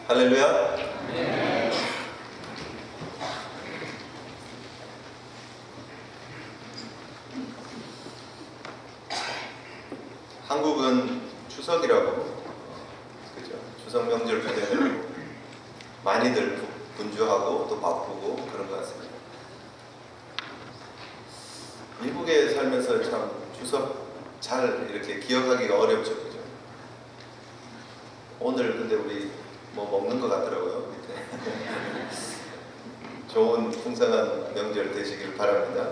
할렐루야. 네. 한국은 추석이라고, 그죠? 추석 명절 기대되고 많이들 분주하고 또 바쁘고 그런 것 같습니다. 미국에 살면서 참 추석 잘 이렇게 기억하기가 어렵죠, 그죠? 오늘 근데 우리 뭐 먹는 것 같더라고요, 밑에. 좋은 풍성한 명절 되시길 바랍니다.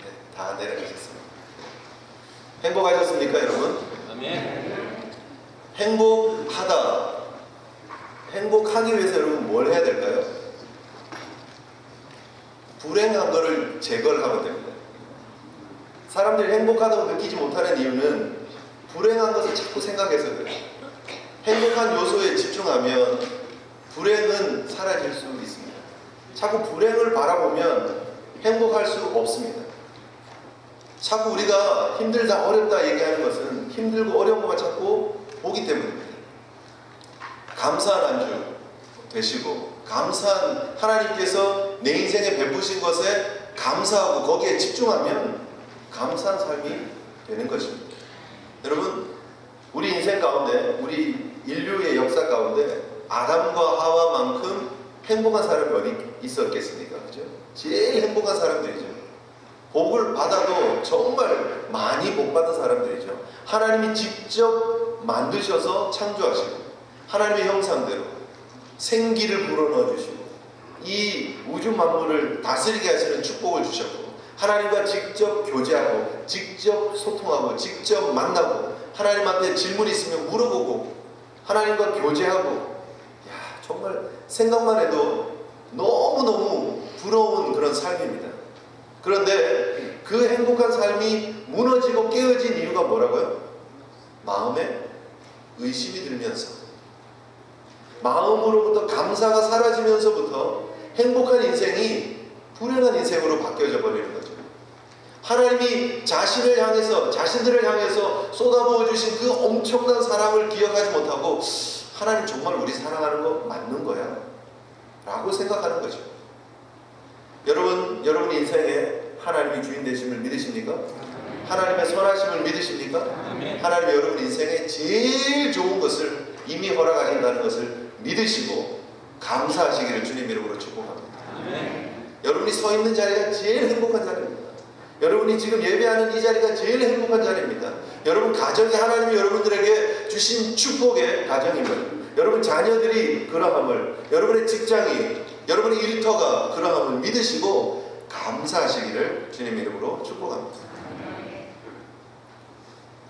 네, 다 내려가셨습니다. 행복하셨습니까, 여러분? 아멘. 행복하다. 행복하기 위해서 여러분 뭘 해야 될까요? 불행한 거를 제거를 하면 됩니다. 사람들이 행복하다고 느끼지 못하는 이유는 불행한 것을 자꾸 생각해서 그래요. 행복한 요소에 집중하면 불행은 사라질 수 있습니다. 자꾸 불행을 바라보면 행복할 수 없습니다. 자꾸 우리가 힘들다 어렵다 얘기하는 것은 힘들고 어려운 것만 자꾸 보기 때문입니다. 감사한 한 주 되시고 감사한 하나님께서 내 인생에 베푸신 것에 감사하고 거기에 집중하면 감사한 삶이 되는 것입니다. 여러분, 우리 인생 가운데, 우리 인류의 역사 가운데 아담과 하와만큼 행복한 사람이 어디 있었겠습니까? 그죠? 제일 행복한 사람들이죠. 복을 받아도 정말 많이 복 받은 사람들이죠. 하나님이 직접 만드셔서 창조하시고 하나님의 형상대로 생기를 불어넣어 주시고 이 우주 만물을 다스리게 하시는 축복을 주셨고 하나님과 직접 교제하고 직접 소통하고 직접 만나고 하나님한테 질문이 있으면 물어보고 하나님과 교제하고 야, 정말 생각만 해도 너무너무 부러운 그런 삶입니다. 그런데 그 행복한 삶이 무너지고 깨어진 이유가 뭐라고요? 마음에 의심이 들면서 마음으로부터 감사가 사라지면서부터 행복한 인생이 불행한 인생으로 바뀌어져 버리는 거죠. 하나님이 자신을 향해서 자신들을 향해서 쏟아부어 주신 그 엄청난 사랑을 기억하지 못하고 하나님 정말 우리 사랑하는 거 맞는 거야? 라고 생각하는 거죠. 여러분 인생에 하나님이 주인 되심을 믿으십니까? 하나님의 선하심을 믿으십니까? 하나님이 여러분 인생에 제일 좋은 것을 이미 허락하신다는 것을 믿으시고 감사하시기를 주님 이름으로 축복합니다. 여러분이 서 있는 자리가 제일 행복한 자리입니다. 여러분이 지금 예배하는 이 자리가 제일 행복한 자리입니다. 여러분 가정이 하나님이 여러분들에게 주신 축복의 가정임을, 여러분 자녀들이 그러함을, 여러분의 직장이, 여러분의 일터가 그러함을 믿으시고 감사하시기를 주님 이름으로 축복합니다.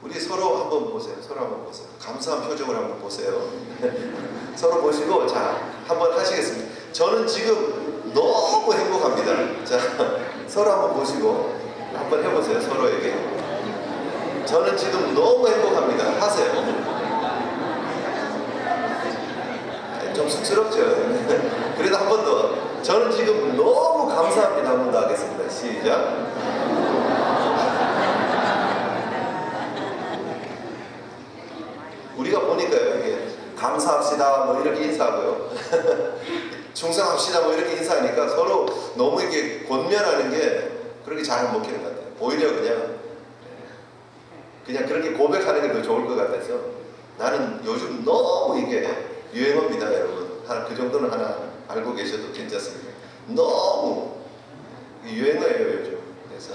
우리 서로 한번 보세요. 서로 한번 보세요. 감사한 표정을 한번 보세요. 서로 보시고 자 한번 하시겠습니다. 저는 지금 너무 행복합니다. 자 서로 한번 보시고 한번 해보세요. 서로에게 저는 지금 너무 행복합니다. 하세요. 좀 쑥스럽죠. 그래도 한 번 더. 저는 지금 너무 감사합니다. 한 번 더 하겠습니다. 시작. 우리가 보니까요, 이게 감사합시다 뭐 이렇게 인사하고요. 충성합시다 뭐 이렇게 인사하니까 서로 너무 이렇게 권면하는 게 그렇게 잘 안 먹히는 것 같아요. 오히려 그냥 그렇게 고백하는 게 더 좋을 것 같아서 나는 요즘 너무 이게 유행어입니다, 여러분. 그 정도는 하나 알고 계셔도 괜찮습니다. 너무 유행어예요, 요즘. 그래서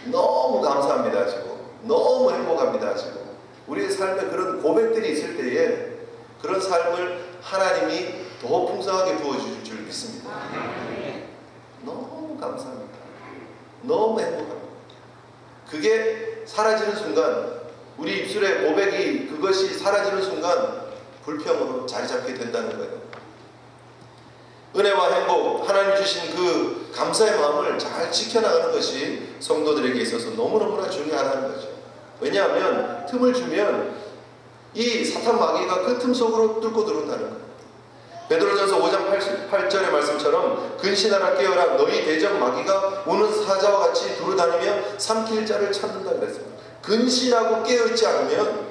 너무 감사합니다 하시고 너무 행복합니다 하시고 우리의 삶에 그런 고백들이 있을 때에 그런 삶을 하나님이 더 풍성하게 부어주실 줄 믿습니다. 너무 감사합니다. 너무 행복합니다. 그게 사라지는 순간 우리 입술의 고백이 그것이 사라지는 순간 불평으로 자리 잡게 된다는 거예요. 은혜와 행복, 하나님 주신 그 감사의 마음을 잘 지켜나가는 것이 성도들에게 있어서 너무너무나 중요하다는 거죠. 왜냐하면 틈을 주면 이 사탄 마귀가 그 틈 속으로 뚫고 들어온다는 거예요. 베드로전서 5장 8절의 말씀처럼 근신하라 깨어라 너희 대적 마귀가 우는 사자와 같이 두루다니며 삼킬 자를 찾는다 그랬어요. 근신하고 깨어있지 않으면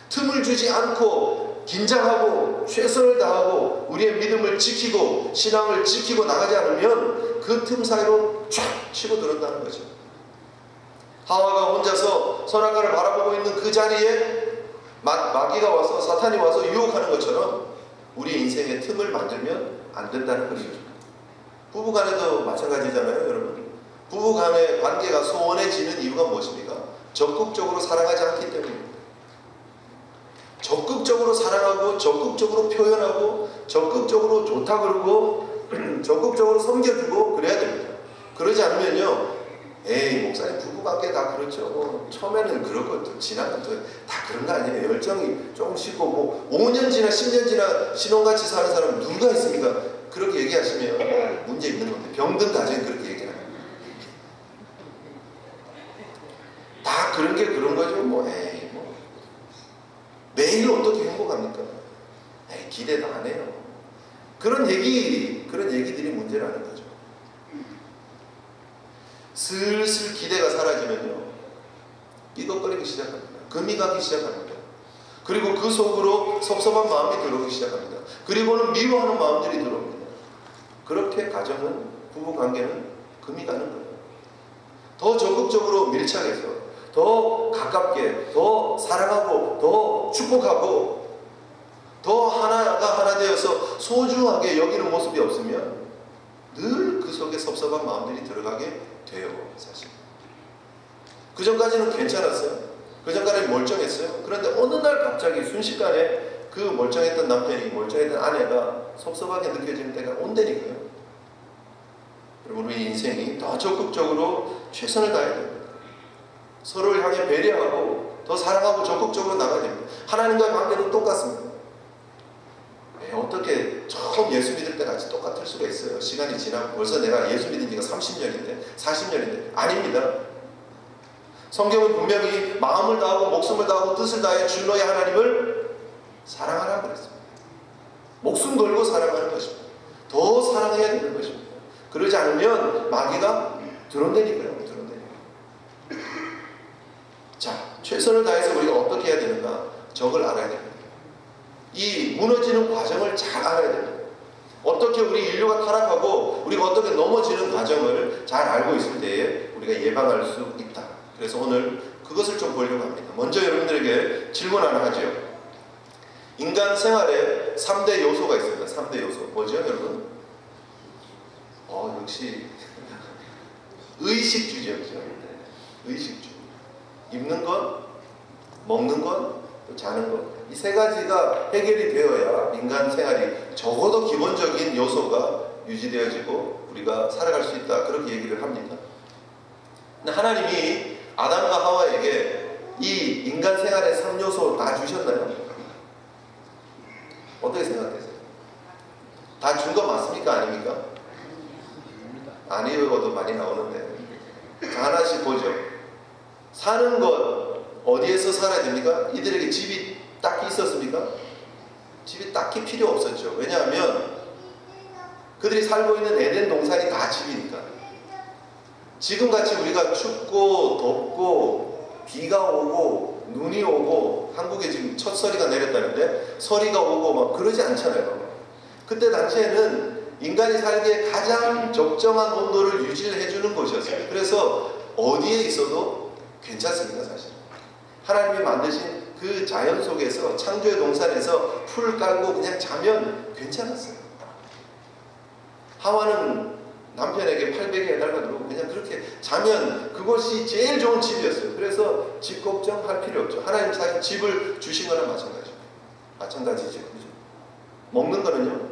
틈을 주지 않고 긴장하고 최선을 다하고 우리의 믿음을 지키고 신앙을 지키고 나가지 않으면 그 틈 사이로 쫙 치고 들어온다는 거죠. 하와가 혼자서 선악과를 바라보고 있는 그 자리에 마귀가 와서 사탄이 와서 유혹하는 것처럼 우리 인생의 틈을 만들면 안 된다는 것이죠. 부부간에도 마찬가지잖아요, 여러분. 부부간의 관계가 소원해지는 이유가 무엇입니까? 적극적으로 사랑하지 않기 때문입니다. 적극적으로 사랑하고 적극적으로 표현하고 적극적으로 좋다 그러고 적극적으로 섬겨주고 그래야 됩니다. 그러지 않으면요, 에이 목사님 부부관계 다 그렇죠. 처음에는 그렇고 지나면 다 그런 거 아니에요. 열정이 조금 식고 뭐 5년 지나 10년 지나 신혼같이 사는 사람 누가 있습니까? 그렇게 얘기하시면 문제 있는 건데 병든 가정이 그렇게 얘기하는 다 그런 게 그런 거죠. 뭐 에이 뭐 매일 어떻게 행복합니까? 에이 기대도 안 해요. 그런 얘기들이 문제라는 거죠. 슬슬 기대가 사라지면요, 삐걱거리기 시작합니다. 금이 가기 시작합니다. 그리고 그 속으로 섭섭한 마음이 들어오기 시작합니다. 그리고는 미워하는 마음들이 들어옵니다. 그렇게 가정은, 부부관계는 금이 가는 거예요. 더 적극적으로 밀착해서 더 가깝게 더 사랑하고 더 축복하고 더 하나가 하나 되어서 소중하게 여기는 모습이 없으면 늘 그 속에 섭섭한 마음들이 들어가게 돼요. 사실 그 전까지는 괜찮았어요. 그 전까지는 멀쩡했어요. 그런데 어느 날 갑자기 순식간에 그 멀쩡했던 남편이, 멀쩡했던 아내가 섭섭하게 느껴지는 때가 온다니까요. 여러분, 우리 인생이 더 적극적으로 최선을 다해야 됩니다. 서로를 향해 배려하고 더 사랑하고 적극적으로 나가야 됩니다. 하나님과의 관계도 똑같습니다. 어떻게 처음 예수 믿을 때 같이 똑같을 수가 있어요? 시간이 지나고 벌써 내가 예수 믿은 지가 30년인데 40년인데 아닙니다. 성경은 분명히 마음을 다하고 목숨을 다하고 뜻을 다해 주 너의 하나님을 사랑하라고 그랬습니다. 목숨 걸고 사랑하는 것입니다. 더 사랑해야 되는 것입니다. 그러지 않으면 마귀가 들어온다니까요. 자, 최선을 다해서 우리가 어떻게 해야 되는가? 저걸 알아야 됩니다. 이 무너지는 과정을 잘 알아야 됩니다. 어떻게 우리 인류가 타락하고 우리가 어떻게 넘어지는 과정을 잘 알고 있을 때에 우리가 예방할 수 있다. 그래서 오늘 그것을 좀 보려고 합니다. 먼저 여러분들에게 질문 하나 하죠. 인간 생활에 3대 요소가 있습니다. 3대 요소. 뭐죠, 여러분? 역시 의식주죠. 의식주. 입는 것, 먹는 것, 또 자는 것. 이 세 가지가 해결이 되어야 인간 생활이 적어도 기본적인 요소가 유지되어지고 우리가 살아갈 수 있다. 그렇게 얘기를 합니다. 근데 하나님이 아담과 하와에게 이 인간 생활의 3요소 다 주셨나요? 어떻게 생각하세요? 다 준 거 맞습니까? 아닙니까? 아니어도 많이 나오는데. 자, 하나씩 보죠. 사는 것 어디에서 살아야 됩니까? 이들에게 집이 딱히 있었습니까? 집이 딱히 필요 없었죠. 왜냐하면 그들이 살고 있는 에덴 동산이 다 집이니까. 지금같이 우리가 춥고 덥고 비가 오고 눈이 오고 한국에 지금 첫 서리가 내렸다는데 서리가 오고 막 그러지 않잖아요. 그때 당시에는 인간이 살기에 가장 적정한 온도를 유지를 해주는 곳이었어요. 그래서 어디에 있어도 괜찮습니다. 사실 하나님이 만드신 그 자연 속에서 창조의 동산에서 풀 깔고 그냥 자면 괜찮았어요. 하와는 남편에게 800에 해달라고 그냥 그렇게 자면 그것이 제일 좋은 집이었어요. 그래서 집 걱정할 필요 없죠. 하나님 자기 집을 주신 거나 마찬가지죠. 그죠? 먹는 거는요,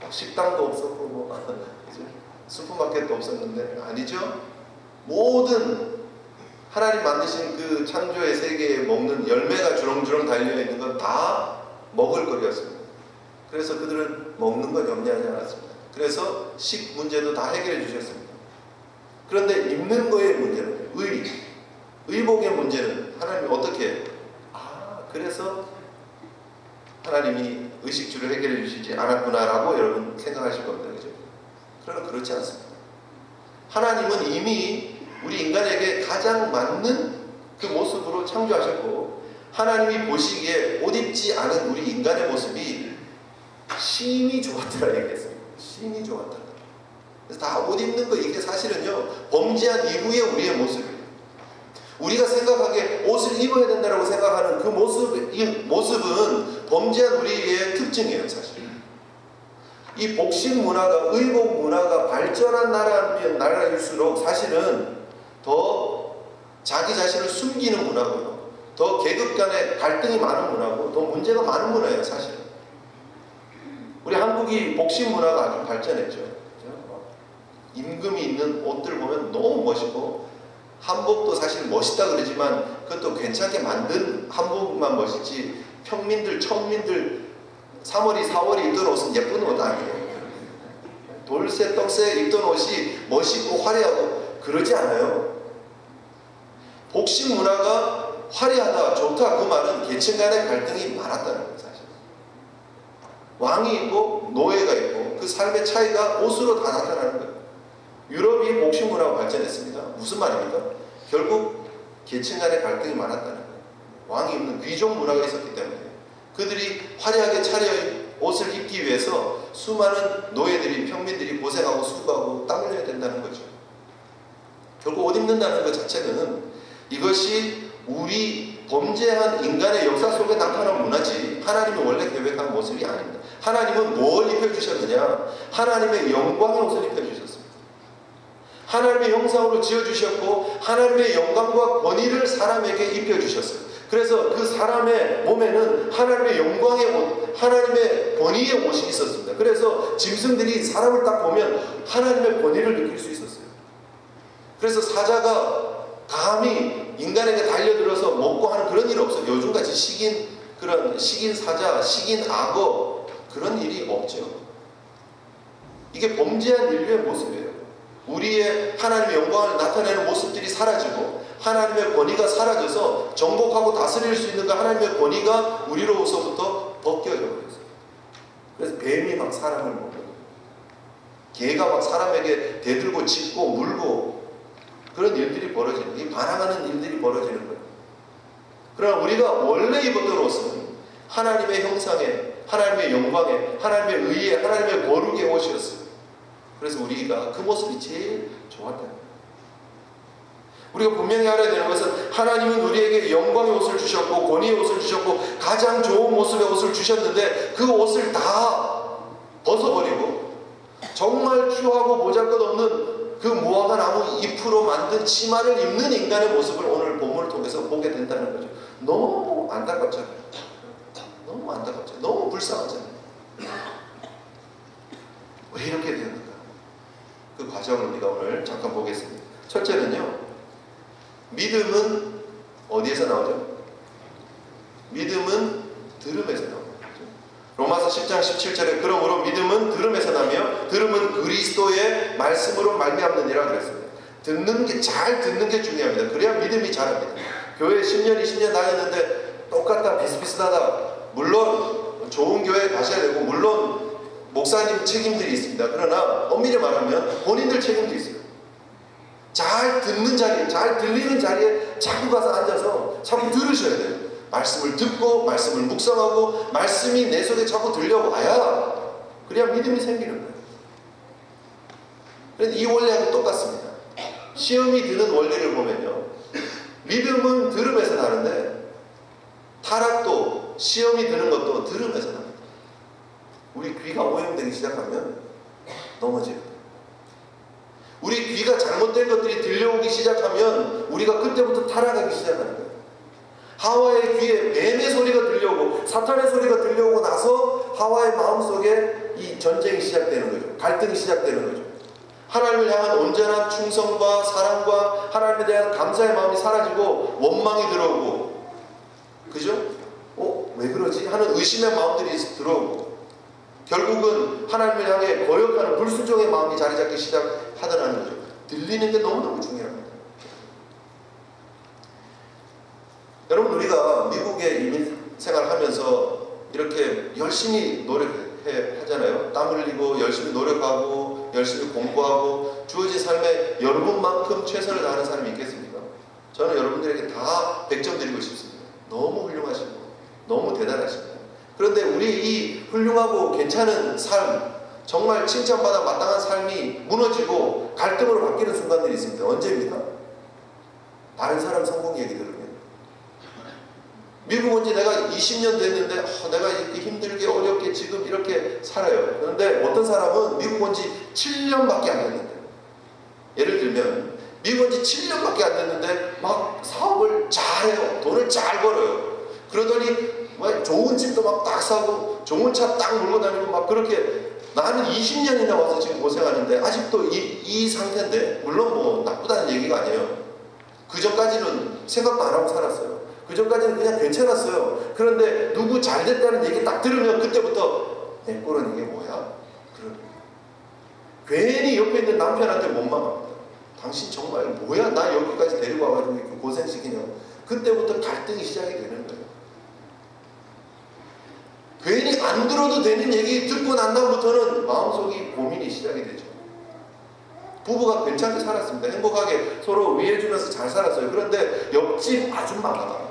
식당도 없었고 뭐 슈퍼마켓도 없었는데 아니죠. 모든 하나님 만드신 그 창조의 세계에 먹는 열매가 주렁주렁 달려있는 건 다 먹을 거리였습니다. 그래서 그들은 먹는 건 염려하지 않았습니다. 그래서 식 문제도 다 해결해 주셨습니다. 그런데 입는 거의 문제는 의복의 문제는 하나님이 어떻게 그래서 하나님이 의식주를 해결해 주시지 않았구나라고 여러분 생각하실 겁니다. 그죠? 그러나 그렇지 않습니다. 하나님은 이미 우리 인간에게 가장 맞는 그 모습으로 창조하셨고 하나님이 보시기에 옷 입지 않은 우리 인간의 모습이 심히 좋았더라 얘기했어요. 심히 좋았다. 그래서 다 옷 입는 거 이게 사실은요 범죄한 이후의 우리의 모습이에요. 우리가 생각하기에 옷을 입어야 된다고 생각하는 그 모습은 범죄한 우리의 특징이에요. 사실 이 복식 문화가 의복 문화가 발전한 나라일수록 사실은 더 자기 자신을 숨기는 문화고요. 더 계급 간의 갈등이 많은 문화고 더 문제가 많은 문화예요. 사실은 우리 한국이 복식 문화가 아주 발전했죠. 임금이 입는 옷들 보면 너무 멋있고 한복도 사실 멋있다 그러지만 그것도 괜찮게 만든 한복만 멋있지 평민들 천민들 3월이 4월이 입던 옷은 예쁜 옷 아니에요. 돌새 떡새 입던 옷이 멋있고 화려하고 그러지 않아요. 복식 문화가 화려하다 좋다 그 말은 계층 간의 갈등이 많았다는 거예요. 사실 왕이 있고 노예가 있고 그 삶의 차이가 옷으로 다 나타나는 거예요. 유럽이 복식 문화가 발전했습니다. 무슨 말입니까? 결국 계층 간의 갈등이 많았다는 거예요. 왕이 입는 귀족 문화가 있었기 때문에 그들이 화려하게 차려 옷을 입기 위해서 수많은 노예들이 평민들이 고생하고 수고하고 땀 흘려야 된다는 거죠. 결국 옷 입는다는 것 자체는 이것이 우리 범죄한 인간의 역사 속에 나타난 문화지 하나님이 원래 계획한 모습이 아닙니다. 하나님은 뭘 입혀주셨느냐? 하나님의 영광의 옷을 입혀주셨습니다. 하나님의 형상으로 지어주셨고 하나님의 영광과 권위를 사람에게 입혀주셨어요. 그래서 그 사람의 몸에는 하나님의 영광의 옷, 하나님의 권위의 옷이 있었습니다. 그래서 짐승들이 사람을 딱 보면 하나님의 권위를 느낄 수 있었어요. 그래서 사자가 감히 인간에게 달려들어서 먹고 하는 그런 일이 없어요. 요즘같이 식인 사자, 식인 악어 그런 일이 없죠. 이게 범죄한 인류의 모습이에요. 우리의 하나님의 영광을 나타내는 모습들이 사라지고 하나님의 권위가 사라져서 정복하고 다스릴 수 있는 그 하나님의 권위가 우리로서부터 벗겨져 버렸어요. 그래서 뱀이 막 사람을 먹고 개가 막 사람에게 대들고 짖고 물고 그런 일들이 벌어지는 이 반항하는 일들이 벌어지는 거예요. 그러나 우리가 원래 입었던 옷은 하나님의 형상에 하나님의 영광에 하나님의 의에 하나님의 거룩의 옷이었어요. 그래서 우리가 그 모습이 제일 좋았다는 거예요. 우리가 분명히 알아야 되는 것은 하나님은 우리에게 영광의 옷을 주셨고 권위의 옷을 주셨고 가장 좋은 모습의 옷을 주셨는데 그 옷을 다 벗어버리고 정말 추하고 보잘것없는 그 무화과 나무 잎으로 만든 치마를 입는 인간의 모습을 오늘 본문을 통해서 보게 된다는 거죠. 너무 안타깝잖아요. 너무 안타깝잖아요. 너무 불쌍하잖아요. 왜 이렇게 되는가? 그 과정을 우리가 오늘 잠깐 보겠습니다. 첫째는요. 믿음은 어디에서 나오죠? 믿음은 들음에서 나옵니다. 로마서 10장 17절에 그러므로 믿음은 들음에서 나며 들음은 그리스도의 말씀으로 말미암느니라 그랬습니다. 잘 듣는 게 중요합니다. 그래야 믿음이 자랍니다. 교회 10년 20년 다녔는데 똑같다 비슷비슷하다. 물론 좋은 교회에 가셔야 되고 물론 목사님 책임들이 있습니다. 그러나 엄밀히 말하면 본인들 책임도 있어요. 잘 듣는 자리에, 잘 들리는 자리에 자꾸 가서 앉아서 자꾸 들으셔야 돼요. 말씀을 듣고 말씀을 묵상하고 말씀이 내 속에 자꾸 들려와야 그래야 믿음이 생기는 거예요. 그래서 이 원리하고 똑같습니다. 시험이 드는 원리를 보면요. 믿음은 들음에서 나는데 타락도 시험이 드는 것도 들음에서 납니다. 우리 귀가 오염되기 시작하면 넘어져요. 우리 귀가 잘못된 것들이 들려오기 시작하면 우리가 그때부터 타락하기 시작하는 거예요. 하와의 귀에 뱀의 소리가 들려오고 사탄의 소리가 들려오고 나서 하와의 마음속에 이 전쟁이 시작되는 거죠. 갈등이 시작되는 거죠. 하나님을 향한 온전한 충성과 사랑과 하나님에 대한 감사의 마음이 사라지고 원망이 들어오고 그죠? 왜 그러지? 하는 의심의 마음들이 들어오고 결국은 하나님을 향해 거역하는 불순종의 마음이 자리 잡기 시작하더라는 거죠. 들리는 게 너무너무 중요합니다. 여러분 우리가 미국에 이민 생활하면서 이렇게 열심히 노력하잖아요. 땀 흘리고 열심히 노력하고 열심히 공부하고 주어진 삶에 여러분만큼 최선을 다하는 사람이 있겠습니까? 저는 여러분들에게 다 100점 드리고 싶습니다. 너무 훌륭한 너무 대단하십니다. 그런데 우리 이 훌륭하고 괜찮은 삶, 정말 칭찬받아 마땅한 삶이 무너지고 갈등으로 바뀌는 순간들이 있습니다. 언제입니까? 다른 사람 성공 얘기 들으면. 미국 온 지 내가 20년 됐는데 내가 이렇게 힘들게 어렵게 지금 이렇게 살아요. 그런데 어떤 사람은 미국 온 지 7년밖에 안 됐는데, 예를 들면 미국 온 지 7년밖에 안 됐는데 막 사업을 잘해요. 돈을 잘 벌어요. 그러더니 막 좋은 집도 막 딱 사고 좋은 차 딱 몰고 다니고 막 그렇게, 나는 20년이나 와서 지금 고생하는데 아직도 이 상태인데, 물론 뭐 나쁘다는 얘기가 아니에요. 그 전까지는 생각도 안 하고 살았어요. 그 전까지는 그냥 괜찮았어요. 그런데 누구 잘 됐다는 얘기 딱 들으면 그때부터 내 꼴은 이게 뭐야? 괜히 옆에 있는 남편한테 원망합니다. 당신 정말 뭐야? 나 여기까지 데리고 와가지고 이렇게 고생시키냐고. 그때부터 갈등이 시작이 되는 거예요. 괜히 안 들어도 되는 얘기 듣고 난 다음부터는 마음속이 고민이 시작이 되죠. 부부가 괜찮게 살았습니다. 행복하게 서로 위해주면서 잘 살았어요. 그런데 옆집 아줌마가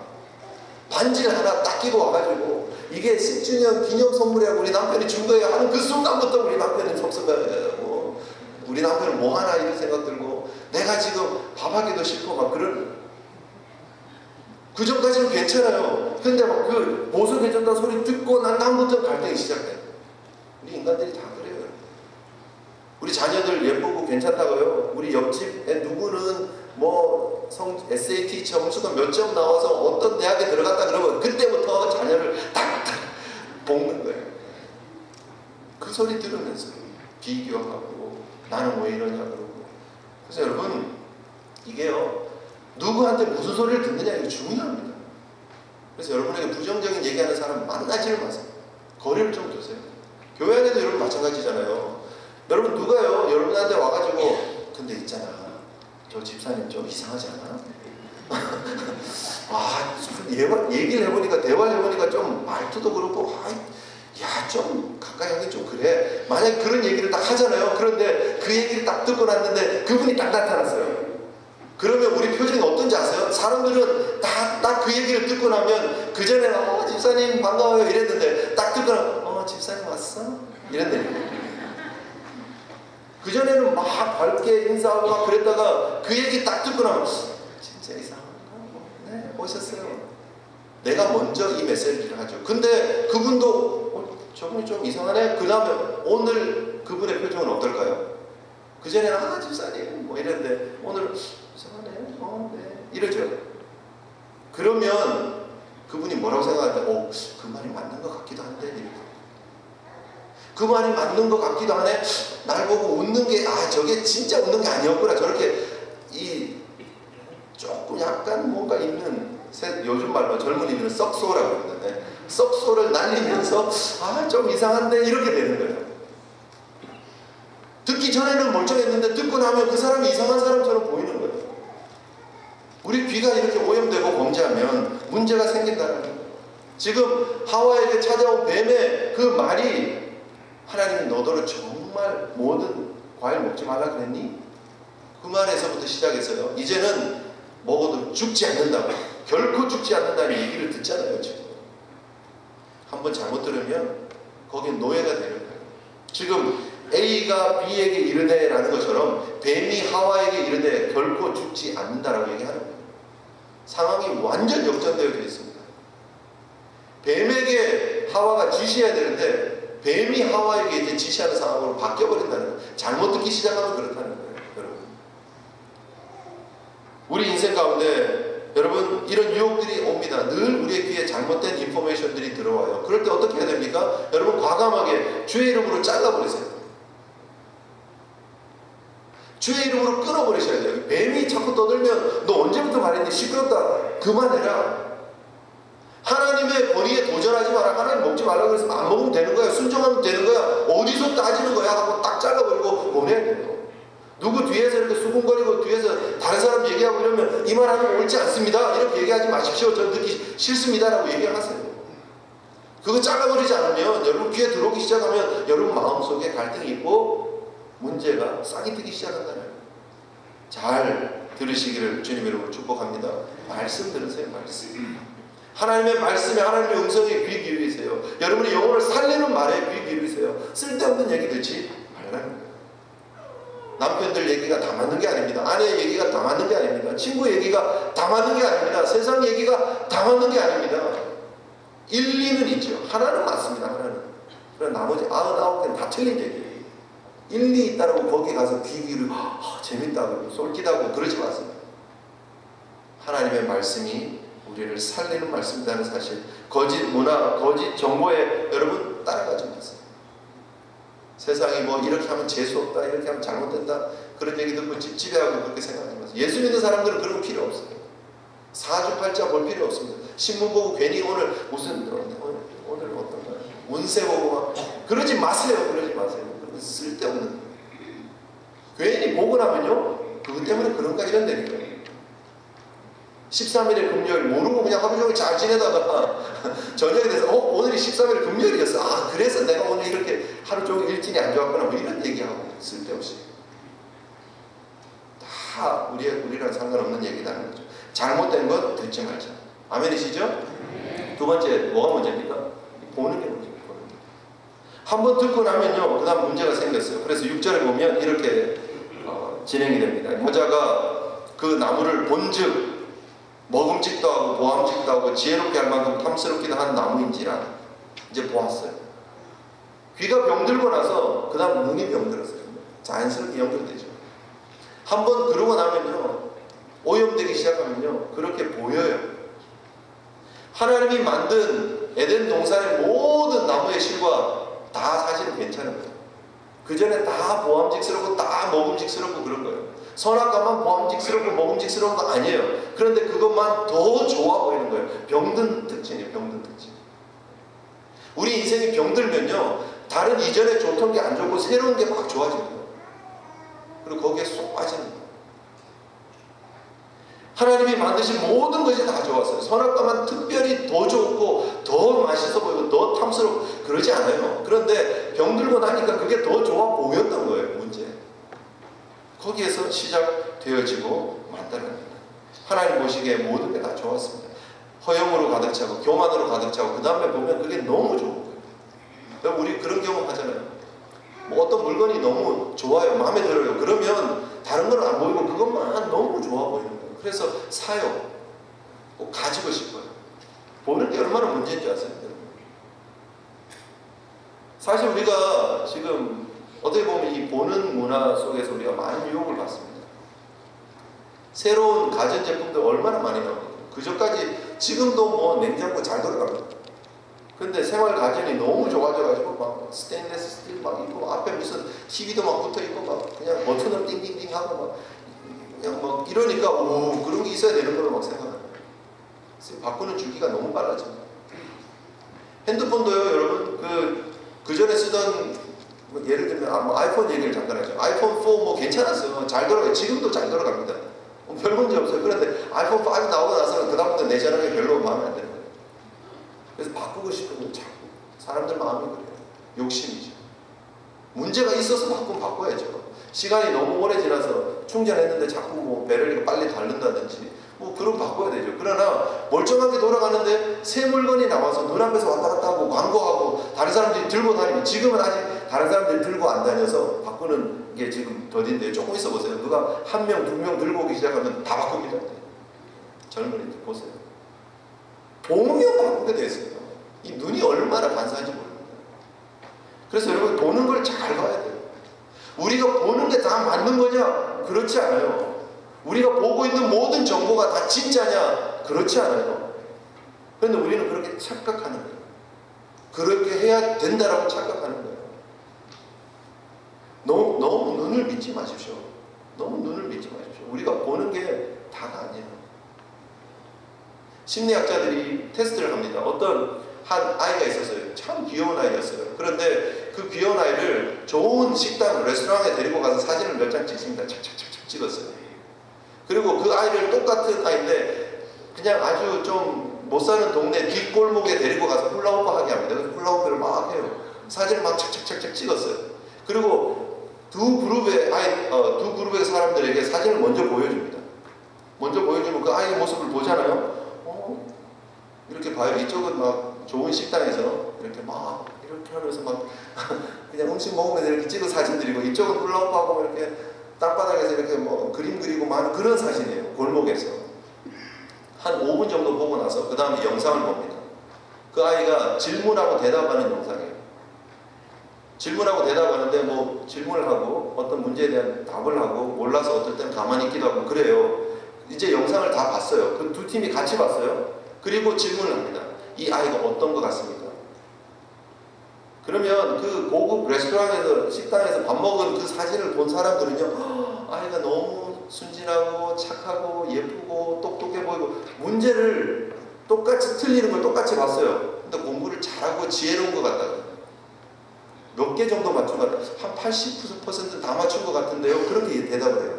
반지를 하나 딱 끼고 와가지고 이게 10주년 기념 선물이라고 우리 남편이 준 거예요 하는 그 순간부터 우리 남편은 섭섭해하고, 우리 남편은 뭐 하나 이런 생각 들고, 내가 지금 밥하기도 싫고 막 그런. 그 전까지는 괜찮아요. 근데 막 그 보석 해준다는 소리 듣고 난 다음부터 갈등이 시작돼요. 우리 인간들이 다 그래요. 우리 자녀들 예쁘고 괜찮다고요. 우리 옆집에 누구는 뭐 SAT 점수가 몇 점 나와서 어떤 대학에 들어갔다 그러면 그때부터 자녀를 딱딱 볶는 거예요. 그 소리 들으면서 비교하고 나는 왜 이러냐 그러고. 그래서 여러분, 이게요, 누구한테 무슨 소리를 듣느냐 이게 중요합니다. 그래서 여러분에게 부정적인 얘기하는 사람 만나지를 마세요. 거리를 좀 두세요. 교회 안에도 여러분 마찬가지잖아요. 여러분 누가요 여러분한테 와가지고 근데 있잖아 저 집사님 좀 이상하지 않아? 아, 얘기를 해보니까, 대화를 해보니까 좀 말투도 그렇고, 야, 좀 가까이 하긴 좀 그래. 만약에 그런 얘기를 딱 하잖아요. 그런데 그 얘기를 딱 듣고 났는데 그분이 딱 나타났어요. 그러면 우리 표정이 어떤지 아세요? 사람들은 딱 그 얘기를 듣고 나면 그전에는 집사님 반가워요 이랬는데 딱 듣고 나면 집사님 왔어? 이랬는데, 그전에는 막 밝게 인사하고 막 그랬다가 그 얘기 딱 듣고 나면 진짜 이상한가? 네, 오셨어요. 내가 먼저 이 메시지를 하죠. 근데 그분도 저분이 좀 이상하네? 그 다음에 오늘 그분의 표정은 어떨까요? 그전에는 집사님 뭐 이랬는데 오늘 이상하네? 네. 이러죠. 그러면 그분이 뭐라고 생각하는데 그 말이 맞는 것 같기도 한데 이렇게. 그 말이 맞는 것 같기도 하네. 날 보고 웃는 게 저게 진짜 웃는 게 아니었구나. 저렇게 조금 약간 뭔가 있는, 요즘 말로 젊은이들은 썩소라고 그러는데 썩소를 날리면서 좀 이상한데 이렇게 되는 거예요. 듣기 전에는 멀쩡했는데 듣고 나면 그 사람이 이상한 사람처럼 보이는 거예요. 우리 귀가 이렇게 오염되고 범죄하면 문제가 생긴다는 거예요. 지금 하와에게 찾아온 뱀의 그 말이, 하나님이 너더러 정말 모든 과일 먹지 말라 그랬니? 그 말에서부터 시작해서요. 이제는 먹어도 죽지 않는다고, 결코 죽지 않는다는 얘기를 듣잖아요. 지금 한번 잘못 들으면 거긴 노예가 되는 거예요. 지금 A가 B에게 이르되 라는 것처럼 뱀이 하와에게 이르되 결코 죽지 않는다라고 얘기하는 거예요. 상황이 완전 역전되어 있습니다. 뱀에게 하와가 지시해야 되는데 뱀이 하와에게 이제 지시하는 상황으로 바뀌어버린다는 거예요. 잘못 듣기 시작하면 그렇다는 거예요. 여러분, 우리 인생 가운데 여러분 이런 유혹들이 옵니다. 늘 우리의 귀에 잘못된 인포메이션들이 들어와요. 그럴 때 어떻게 해야 됩니까? 여러분, 과감하게 주의 이름으로 잘라버리세요. 주의 이름으로 끊어버리셔야 돼요. 뱀이 자꾸 떠들면 너 언제부터 말했니? 시끄럽다. 그만해라. 하나님의 권위에 도전하지 마라. 하나님 먹지 말라고 해서 안 먹으면 되는 거야. 순종하면 되는 거야. 어디서 따지는 거야 하고 딱 잘라버리고 보내야 돼요. 누구 뒤에서 이렇게 수군거리고 뒤에서 다른 사람 얘기하고 이러면 이 말하면 옳지 않습니다. 이렇게 얘기하지 마십시오. 저는 듣기 싫습니다라고 얘기하세요. 그거 잘라버리지 않으면 여러분 귀에 들어오기 시작하면 여러분 마음속에 갈등이 있고 문제가 싹이 트기 시작한다는 거예요. 잘 들으시기를 주님 이름으로 축복합니다. 말씀 들으세요. 말씀. 하나님의 말씀에 하나님의 음성에 귀 기울이세요. 여러분의 영혼을 살리는 말에 귀 기울이세요. 쓸데없는 얘기 듣지 말라는 거예요. 남편들 얘기가 다 맞는 게 아닙니다. 아내 얘기가 다 맞는 게 아닙니다. 친구 얘기가 다 맞는 게 아닙니다. 세상 얘기가 다 맞는 게 아닙니다. 일리는 있죠. 하나는 맞습니다. 하나는. 그러나 나머지 99개는 다 틀린 얘기예요. 일리 있다라고 거기 가서 귀 기울이고 재밌다고 솔깃하고 그러지 마세요. 하나님의 말씀이 우리를 살리는 말씀이라는 사실, 거짓 문화, 거짓 정보에 여러분 따라가지 마세요. 세상이 뭐 이렇게 하면 재수없다, 이렇게 하면 잘못된다, 그런 얘기 듣고 찝찝해하고 그렇게 생각하지 마세요. 예수 믿는 사람들은 그런 거 필요 없어요. 사주팔자 볼 필요 없습니다. 신문 보고 괜히 오늘 무슨 오늘 어떤 거야, 운세 보고 막 그러지 마세요. 그러지 마세요. 쓸데없는 거예요. 괜히 보고 나면요 그것 때문에 그런가 이런 되니까요. 13일에 금요일 모르고 그냥 하루 종일 잘 지내다가 저녁에 돼서 오늘이 13일 금요일이었어. 그래서 내가 오늘 이렇게 하루 종일 일진이 안 좋았구나, 뭐 이런 얘기하고 쓸데없이 다 우리랑 상관없는 얘기다는 거죠. 잘못된 것 듣지 말자. 아멘이시죠? 두 번째 뭐가 문제입니까? 보는 게 문제입니다. 한번 듣고 나면요 그 다음 문제가 생겼어요. 그래서 6절에 보면 이렇게 진행이 됩니다. 여자가 그 나무를 본즉 먹음직도 하고 보암직도 하고 지혜롭게 할 만큼 탐스럽기도 한 나무인지라 이제 보았어요. 귀가 병들고 나서 그 다음 눈이 병들었어요. 자연스럽게 연결되죠. 한번 그러고 나면요 오염되기 시작하면요 그렇게 보여요. 하나님이 만든 에덴 동산의 모든 나무의 실과 다 사실은 괜찮은 거예요. 그 전에 다 보암직스럽고 다 먹음직스럽고 그런 거예요. 선악과만 보암직스럽고 먹음직스러운 거 아니에요. 그런데 그것만 더 좋아 보이는 거예요. 병든 특징이에요. 병든 특징. 우리 인생이 병들면요 다른 이전에 좋던 게 안 좋고 새로운 게 막 좋아지는 거예요. 그리고 거기에 쏙 빠지는 거예요. 하나님이 만드신 모든 것이 다 좋았어요. 선악과만 특별히 더 좋고 더 맛있어 보이고 더 탐스럽고 그러지 않아요. 그런데 병들고 나니까 그게 더 좋아 보였던 거예요. 문제. 거기에서 시작되어지고 만다는 겁니다. 하나님 보시기에 모든 게 다 좋았습니다. 허영으로 가득 차고 교만으로 가득 차고 그 다음에 보면 그게 너무 좋은 거예요. 우리 그런 경험 하잖아요. 뭐 어떤 물건이 너무 좋아요. 마음에 들어요. 그러면 다른 건 안 보이고 그것만 너무 좋아 보이는 거예요. 그래서 사요. 꼭 가지고 싶어요. 보는 게 얼마나 문제인 줄 아세요? 사실 우리가 지금 어떻게 보면 이 보는 문화 속에서 우리가 많은 유혹을 받습니다. 새로운 가전제품들 얼마나 많이 나옵니까? 그전까지 지금도 뭐 냉장고 잘 돌아갑니다. 근데 생활 가전이 너무 좋아져가지고 막 스테인리스 스틸 막 있고 앞에 무슨 TV도 막 붙어 있고 막 그냥 버튼을 띵띵띵 하고 막 그냥 막 이러니까 오 그런 게 있어야 되는 걸로 막 생각합니다. 바꾸는 주기가 너무 빨라집니다. 핸드폰도요 여러분 그 전에 쓰던 뭐 예를 들면 뭐 아이폰 얘기를 잠깐 하죠. 아이폰 4 뭐 괜찮았어요. 잘 돌아가요. 지금도 잘 돌아갑니다. 별 문제 없어요. 그런데 아이폰 5 나오고 나서 그 다음부터 내 전화기 별로 마음에 안 드는 거예요. 그래서 바꾸고 싶으면 자꾸 사람들 마음이 그래요. 욕심이죠. 문제가 있어서 바꿔야죠. 시간이 너무 오래 지나서 충전했는데 자꾸 뭐 배터리가 빨리 닳는다든지 뭐 그럼 바꿔야 되죠. 그러나 멀쩡하게 돌아가는데 새 물건이 나와서 눈앞에서 왔다 갔다 하고 광고하고 다른 사람들이 들고 다니고 지금은 아직 다른 사람들이 들고 안 다녀서 바꾸는 게 지금 더딘데 조금 있어 보세요. 누가 한 명, 두 명 들고 오기 시작하면 다 바꿉니다. 젊은이들 보세요. 보면 바꾸게 돼 있어요. 이 눈이 얼마나 간사한지 모릅니다. 그래서 여러분 보는 걸 잘 봐야 돼요. 우리가 보는 게 다 맞는 거냐? 그렇지 않아요. 우리가 보고 있는 모든 정보가 다 진짜냐? 그렇지 않아요. 그런데 우리는 그렇게 착각하는 거예요. 그렇게 해야 된다라고 착각하는 거예요. 너무 눈을 믿지 마십시오. 너무 눈을 믿지 마십시오. 우리가 보는 게 다가 아니에요. 심리학자들이 테스트를 합니다. 어떤 한 아이가 있었어요. 참 귀여운 아이였어요. 그런데 그 귀여운 아이를 좋은 식당, 레스토랑에 데리고 가서 사진을 몇 장 찍습니다. 착착착착 찍었어요. 그리고 그 아이를 똑같은 아이인데 그냥 아주 좀 못 사는 동네 뒷골목에 데리고 가서 훌라후프 하게 합니다. 그래서 훌라후프를 막 해요. 사진을 막 착착착착 찍었어요. 그리고 두 그룹의 사람들에게 사진을 먼저 보여줍니다. 먼저 보여주면 그 아이의 모습을 보잖아요. 이렇게 봐요. 이쪽은 막 좋은 식당에서 이렇게 막 이렇게 하면서 막 그냥 음식 먹으면서 이렇게 찍은 사진들이고, 이쪽은 훌라후프하고 이렇게 땅바닥에서 이렇게 뭐 그림 그리고 막 그런 사진이에요. 골목에서. 한 5분 정도 보고 나서 그 다음에 영상을 봅니다. 그 아이가 질문하고 대답하는 영상이에요. 질문하고 대답하는데 뭐 질문을 하고 어떤 문제에 대한 답을 하고 몰라서 어떨 때는 가만히 있기도 하고 그래요. 이제 영상을 다 봤어요. 그 두 팀이 같이 봤어요. 그리고 질문을 합니다. 이 아이가 어떤 것 같습니까? 그러면 그 고급 레스토랑에서 식당에서 밥 먹은 그 사진을 본 사람들은요, 아이가 너무 순진하고 착하고 예쁘고 똑똑해 보이고, 문제를 똑같이 틀리는 걸 똑같이 봤어요. 근데 공부를 잘하고 지혜로운 것 같다. 몇 개 정도 맞춘 것 같아요. 한 80% 다 맞춘 것 같은데요. 그렇게 대답을 해요.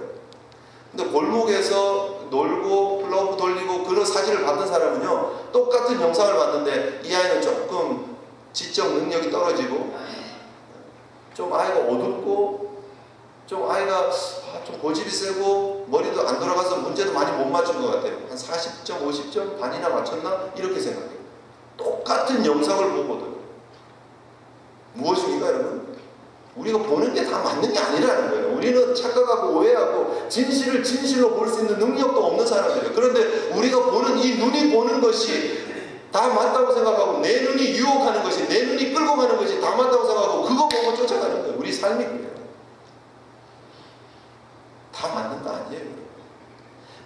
근데 골목에서 놀고 플러프 돌리고 그런 사진을 받은 사람은요, 똑같은 영상을 봤는데 이 아이는 조금 지적 능력이 떨어지고, 좀 아이가 어둡고, 좀 아이가 좀 고집이 세고, 머리도 안 돌아가서 문제도 많이 못 맞춘 것 같아요. 한 40점, 50점 반이나 맞췄나? 이렇게 생각해요. 똑같은 영상을 보거든. 무엇입니까, 여러분? 우리가 보는 게 다 맞는 게 아니라는 거예요. 우리는 착각하고 오해하고 진실을 진실로 볼 수 있는 능력도 없는 사람들이에요. 그런데 우리가 보는 이 눈이 보는 것이 다 맞다고 생각하고, 내 눈이 유혹하는 것이, 내 눈이 끌고 가는 것이 다 맞다고 생각하고 그거 보고 쫓아가는 거예요. 우리 삶이 그래요. 다 맞는 거 아니에요.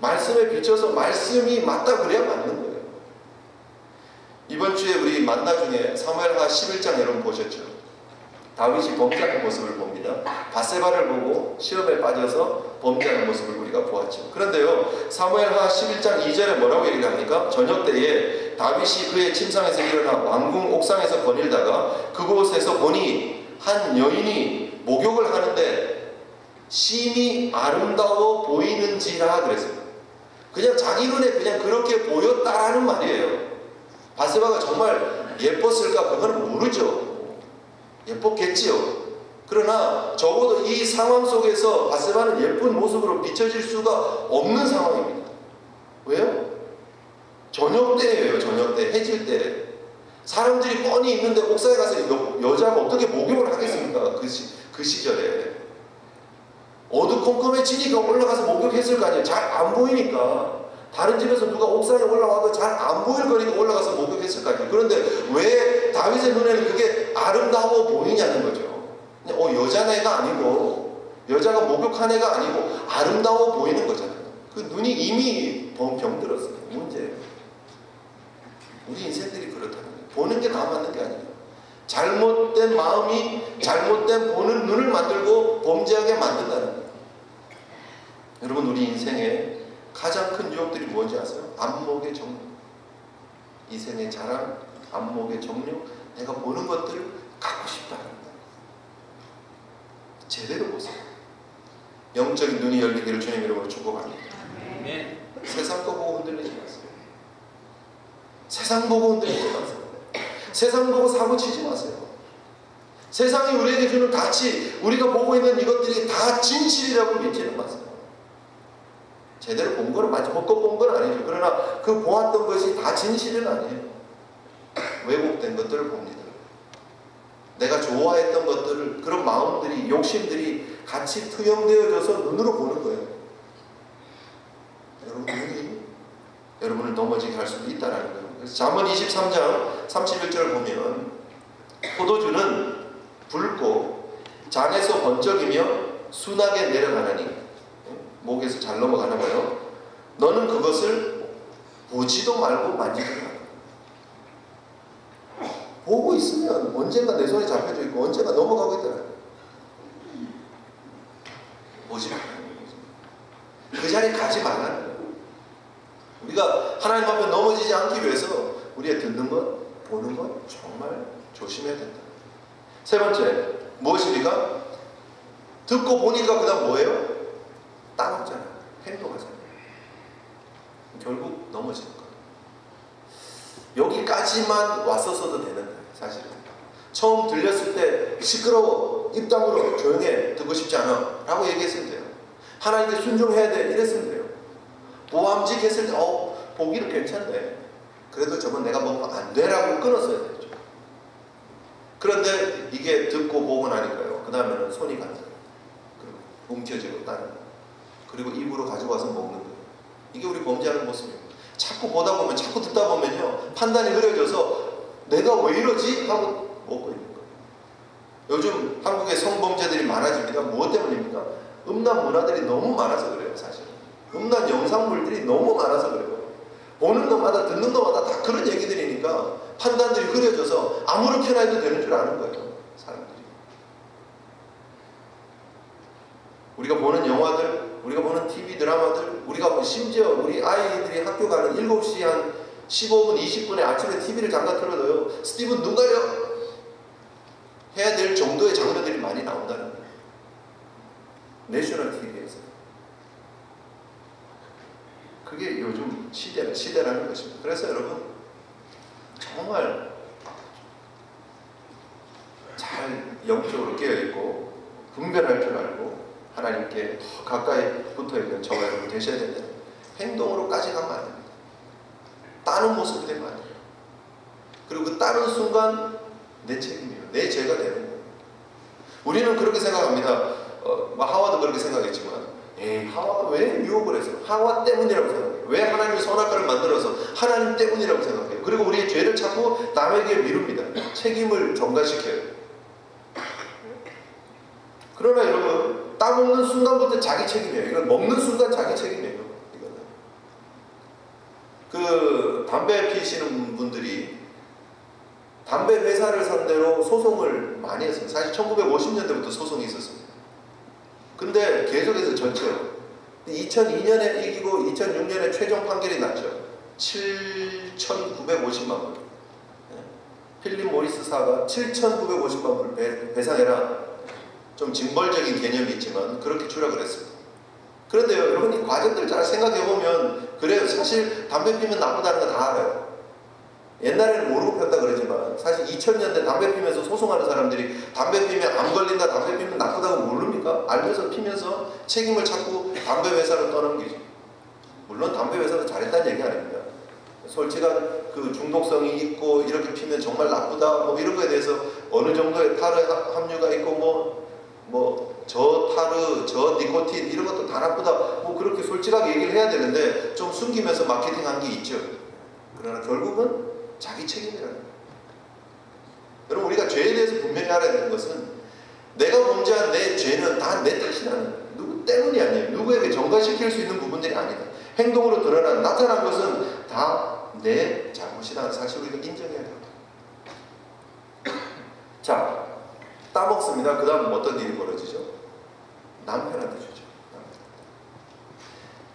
말씀에 비춰서 말씀이 맞다 그래야 맞는 거예요. 이번 주에 우리 만나 중에 사무엘하 11장 여러분 보셨죠? 다윗이 범죄하는 모습을 봅니다. 바세바를 보고 시험에 빠져서 범죄하는 모습을 우리가 보았죠. 그런데요, 사무엘하 11장 2절에 뭐라고 얘기를 합니까? 저녁 때에 다윗이 그의 침상에서 일어나 왕궁 옥상에서 거닐다가 그곳에서 보니 한 여인이 목욕을 하는데 심히 아름다워 보이는지라 그랬습니다. 그냥 자기 눈에 그냥 그렇게 보였다라는 말이에요. 바세바가 정말 예뻤을까? 그거는 모르죠. 예뻤겠지요. 그러나 적어도 이 상황 속에서 바세바는 예쁜 모습으로 비춰질 수가 없는 상황입니다. 왜요? 저녁 때예요. 저녁 때, 해질 때. 사람들이 뻔히 있는데 옥상에 가서 여자가 어떻게 목욕을 하겠습니까? 그 시절에. 어두컴컴해지니까 올라가서 목욕했을 거 아니에요. 잘 안 보이니까. 다른 집에서 누가 옥상에 올라와도 잘 안 보일 거니까 올라가서 목욕했을 거 아니에요. 그런데 왜 다윗의 눈에는 그게 아름다워 보이냐는 거죠. 여자 애가 아니고, 여자가 목욕한 애가 아니고 아름다워 보이는 거잖아요. 그 눈이 이미 병들었어요. 문제예요. 우리 인생들이 그렇다는 거예요. 보는 게 다 맞는 게 아니에요. 잘못된 마음이 잘못된 보는 눈을 만들고 범죄하게 만든다는 거예요. 여러분, 우리 인생에 가장 큰 유혹들이 뭔지 아세요? 안목의 정욕. 이생의 자랑, 안목의 정욕, 내가 보는 것들을 갖고 싶다는 거예요. 제대로 보세요. 영적인 눈이 열리기를 주님 이름으로 축복합니다. 세상 거 보고 흔들리지 마세요. 세상 보고 흔들리지 마세요. 세상 보고 사고치지 마세요. 세상이 우리에게 주는 가치, 우리가 보고 있는 이것들이 다 진실이라고 믿지는 마세요. 제대로 본 거는 맞죠. 헛것 본 건 아니죠. 그러나 그 보았던 것이 다 진실은 아니에요. 왜곡된 것들을 봅니다. 내가 좋아했던 것들을, 그런 마음들이, 욕심들이 같이 투영되어져서 눈으로 보는 거예요. 여러분, 눈이 여러분을 넘어지게 할 수도 있다는 거예요. 그래서 잠언 23장 31절을 보면, 포도주는 붉고 잔에서 번쩍이며 순하게 내려가나니, 목에서 잘 넘어가나 봐요. 너는 그것을 보지도 말고 만지지도 말고. 보고 있으면 언젠가 내 손에 잡혀져 있고 언젠가 넘어가고 있더라고요. 보지 말라는 거죠. 그 자리에 가지 말라는 거예요. 우리가 하나님 앞에 넘어지지 않기 위해서 우리의 듣는 것, 보는 것 정말 조심해야 된다. 세 번째, 무엇입니까? 듣고 보니까 그 다음 뭐예요? 따먹잖아요. 행동하잖아요. 결국 넘어지는 거예요. 여기까지만 왔었어도 되는 거예요. 사실은 처음 들렸을 때 시끄러워, 입 다물어, 조용해, 듣고 싶지 않아 라고 얘기했으면 돼요. 하나님께 순종해야 돼 이랬으면 돼요. 보암직 했을 때 보기는 괜찮네. 그래도 저건 내가 먹으면 안 돼라고 끊었어야 되죠. 그런데 이게 듣고 보고 나니까요. 그 다음에는 손이 간다. 그리고 움켜쥐고 따는. 그리고 입으로 가지고 와서 먹는 거예요. 이게 우리 범죄하는 모습이에요. 자꾸 보다 보면, 자꾸 듣다 보면요, 판단이 흐려져서 내가 왜 이러지? 하고 먹고 있는 거예요. 요즘 한국에 성범죄들이 많아집니다. 무엇 때문입니까? 음란 문화들이 너무 많아서 그래요, 사실. 음란 영상물들이 너무 많아서 그래요. 보는 것마다 듣는 것마다 다 그런 얘기들이니까 판단들이 흐려져서 아무렇게나 해도 되는 줄 아는 거예요, 사람들이. 우리가 보는 영화들, 우리가 보는 TV 드라마들, 우리가 심지어 우리 아이들이 학교 가는 7시 한 15분, 20분에 아침에 TV를 잠깐 틀어둬요. 스티븐 눈 가려! 해야 될 정도의 장면들이 많이 나온다는 거예요. 내셔널 TV에서. 그게 요즘 시대라는 것입니다. 그래서 여러분, 정말 잘 영적으로 깨어있고 분별할 줄 알고 하나님께 더 가까이 붙어있는 저와 여러분 되셔야 된다. 행동으로까지 가면 안 됩니다. 따는 모습이 되면 안 돼요. 그리고 그 따는 순간 내 책임이에요. 내 죄가 되는 거예요. 우리는 그렇게 생각합니다. 하와도 그렇게 생각했지만, 에이, 하와가 왜 유혹을 했어? 하와 때문이라고 생각해요. 왜 하나님이 선악과를 만들어서 하나님 때문이라고 생각해요. 그리고 우리의 죄를 찾고 남에게 미룹니다. 책임을 전가시켜요. 그러나 여러분, 따먹는 순간부터 자기 책임이에요. 이건 먹는 순간 자기 책임이에요. 이거는. 그 담배 피우시는 분들이 담배 회사를 상대로 소송을 많이 했어요. 사실 1950년대부터 소송이 있었습니다. 근데 계속해서 졌죠. 2002년에 이기고 2006년에 최종 판결이 났죠. 7,950만 불. 필립 모리스사가 7,950만 불 배상해라. 좀 징벌적인 개념이 있지만 그렇게 주라 그랬습니다. 그런데 여러분, 이 과정들 잘 생각해보면 그래요. 사실 담배 피우면 나쁘다는 거 다 알아요. 옛날에는 모르고 폈다 그러지만 사실 2000년대 담배 피면서 소송하는 사람들이 담배 피면 암 걸린다, 담배 피면 나쁘다고 모릅니까? 알면서 피면서 책임을 찾고 담배 회사를 떠넘기죠. 물론 담배 회사도 잘했다는 얘기 아닙니다. 솔직한 그 중독성이 있고 이렇게 피면 정말 나쁘다 뭐 이런 거에 대해서 어느 정도의 타르 함유가 있고 저타르, 저 니코틴 이런 것도 다 나쁘다 뭐 그렇게 솔직하게 얘기를 해야 되는데 좀 숨기면서 마케팅한 게 있죠. 그러나 결국은 자기 책임이라는 거예요. 여러분, 우리가 죄에 대해서 분명히 알아야 되는 것은 내가 범죄한 내 죄는 다 내 탓이 나는 거예요. 누구 때문이 아니에요. 누구에게 전가시킬 수 있는 부분들이 아니다. 행동으로 드러난, 나타난 것은 다 내 잘못이라는 사실을 우리가 인정해야 됩니다. 자, 따먹습니다. 그 다음 어떤 일이 벌어지죠? 남편한테 주죠.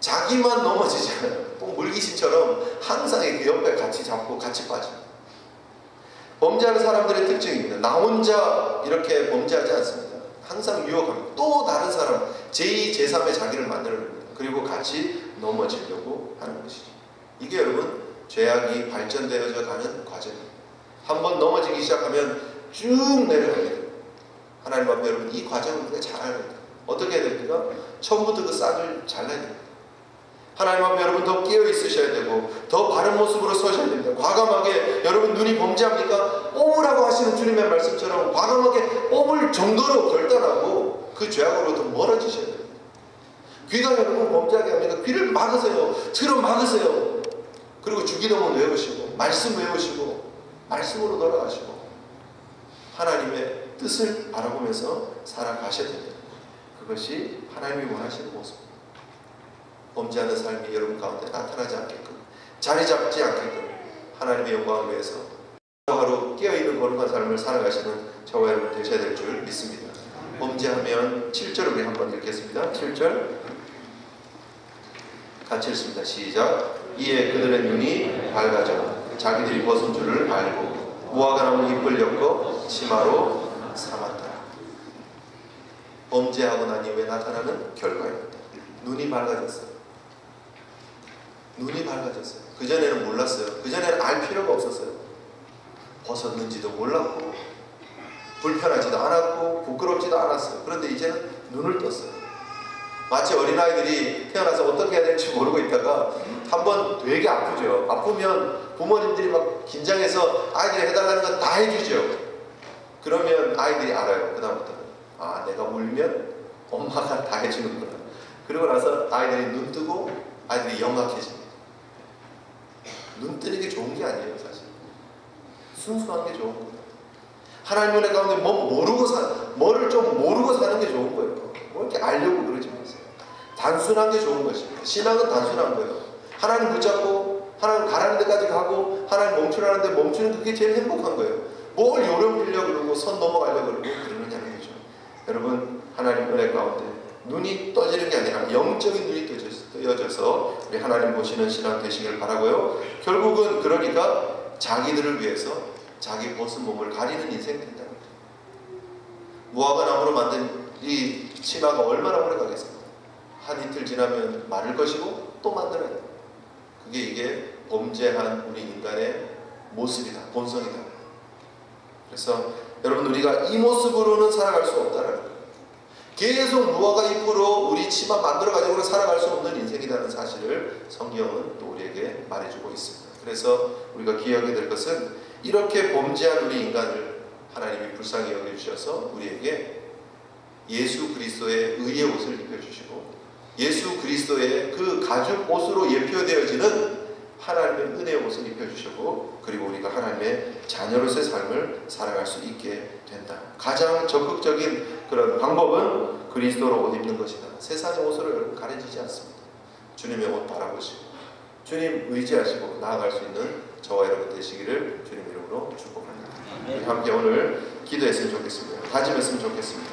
자기만 넘어지잖아요. 꼭 물귀신처럼 항상 그 옆에 같이 잡고 같이 빠집니다. 범죄하는 사람들의 특징입니다. 나 혼자 이렇게 범죄하지 않습니다. 항상 유혹합니다. 또 다른 사람, 제2, 제3의 자기를 만들어냅니다. 그리고 같이 넘어지려고 하는 것이죠. 이게 여러분, 죄악이 발전되어져 가는 과정입니다. 한번 넘어지기 시작하면 쭉 내려가게 됩니다. 하나님 앞에 여러분, 이 과정을 우리가 잘 알아야 됩니다. 어떻게 해야 됩니까? 처음부터 그 싹을 잘라야 됩니다. 하나님 앞에 여러분 더 깨어 있으셔야 되고 더 바른 모습으로 서셔야 됩니다. 과감하게 여러분 눈이 범죄합니까? 뽑으라고 하시는 주님의 말씀처럼 과감하게 뽑을 정도로 결단하고 그 죄악으로부터 멀어지셔야 됩니다. 귀가 여러분 범죄하게 합니까? 귀를 막으세요. 틀어 막으세요. 그리고 주기도문 외우시고 말씀 외우시고 말씀으로 돌아가시고 하나님의 뜻을 바라보면서 살아가셔야 됩니다. 그것이 하나님이 원하시는 모습입니다. 범죄하는 삶이 여러분 가운데 나타나지 않게끔, 자리 잡지 않게끔 하나님의 영광을 위해서 하루 깨어있는 거룩한 삶을 살아가시는 저와 여러분 되셔야 될 줄 믿습니다. 범죄하면 7절 우리 한번 읽겠습니다. 7절 같이 읽습니다. 시작. 이에 그들의 눈이 밝아져 자기들이 벗은 줄을 알고 무화과 나무 잎을 엮어 치마로 삼았다. 범죄하고 난 이후에 나타나는 결과입니다. 눈이 밝아졌어요. 눈이 밝아졌어요. 그전에는 몰랐어요. 그전에는 알 필요가 없었어요. 벗었는지도 몰랐고 불편하지도 않았고 부끄럽지도 않았어요. 그런데 이제는 눈을 떴어요. 마치 어린아이들이 태어나서 어떻게 해야 될지 모르고 있다가 한번 되게 아프죠. 아프면 부모님들이 막 긴장해서 아이들이 해달라는 거 다 해주죠. 그러면 아이들이 알아요. 그다음부터는 아, 내가 울면 엄마가 다 해주는구나. 그러고 나서 아이들이 눈 뜨고 아이들이 영악해집니다. 눈 뜨는 게 좋은 게 아니에요, 사실. 순수한 게 좋은 거예요. 하나님 은혜 가운데 뭐를 좀 모르고 사는 게 좋은 거예요. 뭐 이렇게 알려고 그러지 마세요. 단순한 게 좋은 것입니다. 신앙은 단순한 거예요. 하나님 붙잡고 하나님 가라는 데까지 가고 하나님 멈추라는 데 멈추는 그게 제일 행복한 거예요. 뭘 요령 빌려 그러고 선 넘어가려고 그러고 그러느냐는 거죠. 여러분, 하나님 은혜 가운데 눈이 떠지는 게 아니라 영적인 눈이 뜨여져서 우리 하나님 보시는 신앙 되시길 바라고요. 결국은 그러니까 자기들을 위해서 자기 벗은 몸을 가리는 인생 된다는 거죠. 무화과 나무로 만든 이 치마가 얼마나 오래 가겠습니까? 한 이틀 지나면 마를 것이고 또 만들어야 돼요. 이게 범죄한 우리 인간의 모습이다, 본성이다. 그래서 여러분, 우리가 이 모습으로는 살아갈 수 없다는 거예요. 계속 무화과 잎으로 우리 치마 만들어 가지고 살아갈 수 없는 인생이라는 사실을 성경은 또 우리에게 말해주고 있습니다. 그래서 우리가 기억해야 될 것은 이렇게 범죄한 우리 인간을 하나님이 불쌍히 여겨주셔서 우리에게 예수 그리스도의 의의 옷을 입혀주시고 예수 그리스도의 그 가죽 옷으로 예표되어지는 하나님의 은혜의 옷을 입혀주시고 그리고 우리가 하나님의 자녀로서의 삶을 살아갈 수 있게 된다. 가장 적극적인 그런 방법은 그리스도로 옷 입는 것이다. 세상의 옷으로 여러분 가려지지 않습니다. 주님의 옷 바라보시고 주님 의지하시고 나아갈 수 있는 저와 여러분 되시기를 주님 이름으로 축복합니다. 우리 함께 오늘 기도했으면 좋겠습니다. 다짐했으면 좋겠습니다.